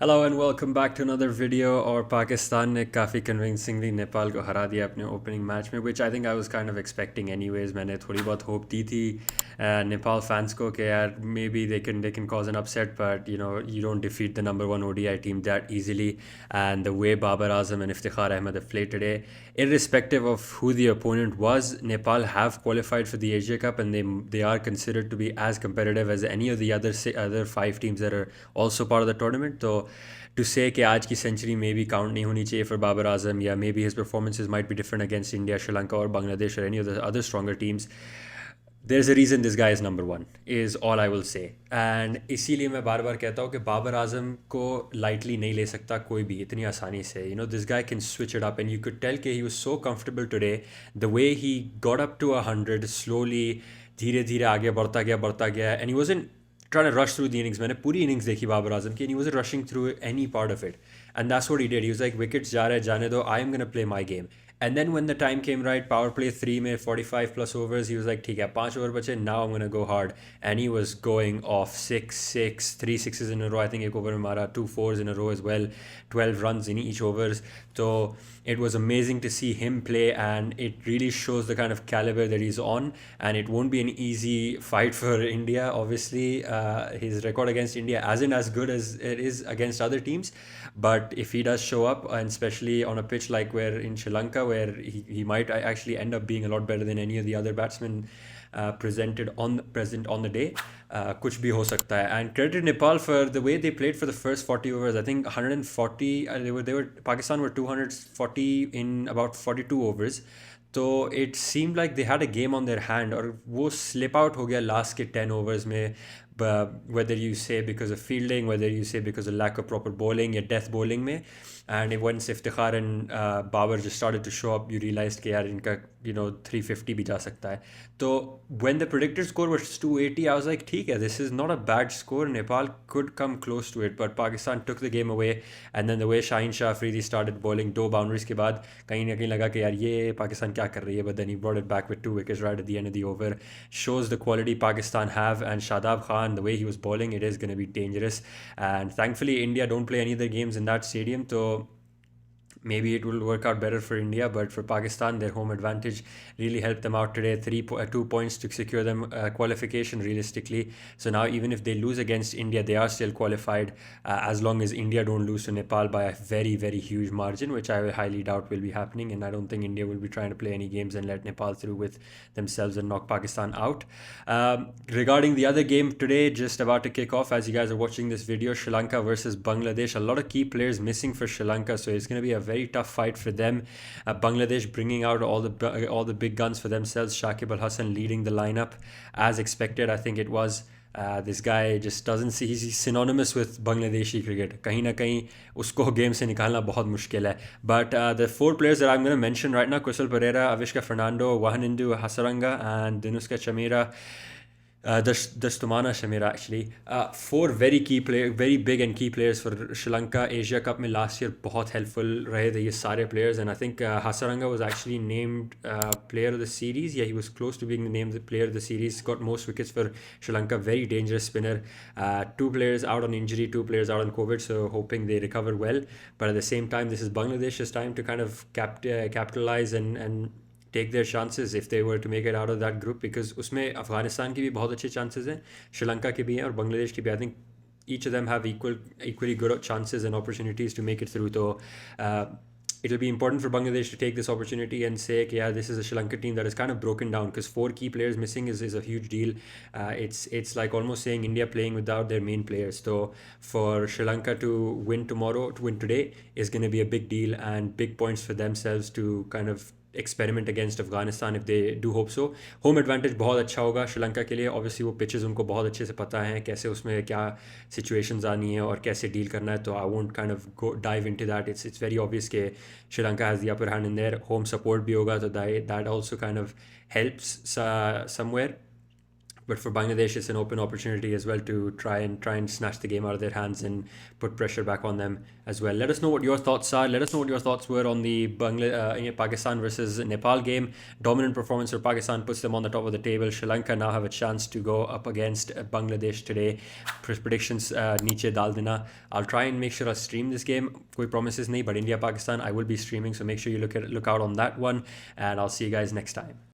Hello and welcome back to another video. और पाकिस्तान ने काफ़ी कन्विंसिंगली नेपाल को हरा दिया अपने ओपनिंग मैच में, which I think I was kind of expecting anyways. मैंने थोड़ी बहुत होप दी थी नेपाल फैंस को कि यार maybe they can cause an upset, but you don't defeat the number one ODI team that easily. And the way Babar Azam and Iftikhar Ahmed have played today, irrespective of who the opponent was, Nepal have qualified for the Asia Cup, and they are considered to be as competitive as any of the other five teams that are also part of the tournament. So to say कि आज की century may be count नहीं होनी चाहिए for Babar Azam, या may be his performances might be different against India, Sri Lanka और बांग्लादेश और any of the other stronger teams, there is a reason this guy is number one is all I will say. And इसीलिए मैं बार बार कहता हूँ कि बाबर आजम को lightly नहीं ले सकता कोई भी इतनी आसानी से. This guy can switch it up, and you could tell कि he was so comfortable today. The way he got up to 100 slowly, धीरे धीरे आगे बढ़ता गया, and he wasn't trying to rush through the innings. मैंने पूरी innings देखी बाबर आजम की, and he wasn't rushing through any part of it. And that's what he did. He was like, wickets जा रहे जाने दो, I am going to play my game. And then when the time came right, power play 3 में 45 plus overs, he was like, ठीक है 5 over बचे, now I'm going to go hard. And he was going off 6, 3 sixes in a row. I think एक over में मारा 2 fours in a row as well, 12 runs in each overs. So it was amazing to see him play, and it really shows the kind of caliber that he's on. And it won't be an easy fight for India. Obviously, his record against India isn't as good as it is against other teams. But if he does show up, and especially on a pitch like where in Sri Lanka, where he might actually end up being a lot better than any of the other batsmen present on the day, कुछ भी हो सकता है. And credit Nepal for the way they played for the first 40 overs. I think 140, they were Pakistan were 240 in about 42 overs. तो it seemed like they had a game on their hand, और वो slip out हो गया last के 10 overs में. Whether you say because of fielding, whether you say because of lack of proper bowling या death bowling में. And once Iftikhar and Babar just started to show up, you realized कि यार इनका 350 भी जा सकता है. तो when the predicted score was 280, I was like ठीक है, this is not a bad score. Nepal could come close to it, but Pakistan took the game away. And then the way Shaheen Shah Afridi started bowling 2 boundaries के बाद, कहीं ना कहीं लगा कि यार ये पाकिस्तान क्या कर रही है. But then he brought it back with 2 wickets right at the end of the over. Shows the quality Pakistan have, and Shadab Khan, the way he was bowling, it is going to be dangerous. And thankfully India don't play any other games in that stadium, so maybe it will work out better for India. But for Pakistan, their home advantage really helped them out today. 2 points to secure them qualification realistically. So now even if they lose against India, they are still qualified, as long as India don't lose to Nepal by a very, very huge margin, which I highly doubt will be happening. And I don't think India will be trying to play any games and let Nepal through with themselves and knock Pakistan out. Regarding the other game today, just about to kick off as you guys are watching this video, Sri Lanka versus Bangladesh. A lot of key players missing for Sri Lanka, so it's going to be a very tough fight for them. Bangladesh bringing out all the big guns for themselves. Shakib Al Hasan leading the lineup as expected. I think it was. This guy just doesn't see, he's synonymous with Bangladeshi cricket. कहीं ना कहीं उसको game से निकालना बहुत मुश्किल है. But the 4 players that I'm going to mention right now: Kusal Pereira, Avishka Fernando, Wahanindu Hasaranga, and Dinuska Chamira. Dastumana Shamira actually. 4 very big and key players for Sri Lanka. Asia Cup में last year बहुत helpful रहे थे ये सारे players, and I think Hasaranga was actually named player of the series. Yeah, he was close to being named the player of the series. Got most wickets for Sri Lanka. Very dangerous spinner. 2 players out on injury, 2 players out on COVID, so hoping they recover well. But at the same time, this is Bangladesh's time to kind of capitalize and take their chances if they were to make it out of that group, because उसमें अफगानिस्तान की भी बहुत अच्छे chances हैं, श्रीलंका के भी हैं और बांग्लादेश की भी. I think each of them have equally good chances and opportunities to make it through. So it'll be important for Bangladesh to take this opportunity and say, yeah, this is a Sri Lanka team that is kind of broken down, because 4 key players missing is a huge deal. It's like almost saying India playing without their main players. So for Sri Lanka to win today is going to be a big deal, and big points for themselves to kind of experiment against Afghanistan if they do hope so. Home advantage बहुत अच्छा होगा श्रीलंका के लिए. Obviously वो pitches उनको बहुत अच्छे से पता हैं कैसे उसमें क्या situations आनी है और कैसे deal करना है, तो I won't kind of dive into that. It's very obvious कि Sri Lanka has the upper hand in there. Home support भी होगा, तो that also kind of helps somewhere. But for Bangladesh, it's an open opportunity as well to try and snatch the game out of their hands and put pressure back on them as well. Let us know what your thoughts are. Let us know what your thoughts were on the Pakistan versus Nepal game. Dominant performance for Pakistan puts them on the top of the table. Sri Lanka now have a chance to go up against Bangladesh today. Predictions niche dal dena. I'll try and make sure I stream this game. Koi promises nahi, but India Pakistan I will be streaming, so make sure you look out on that one. And I'll see you guys next time.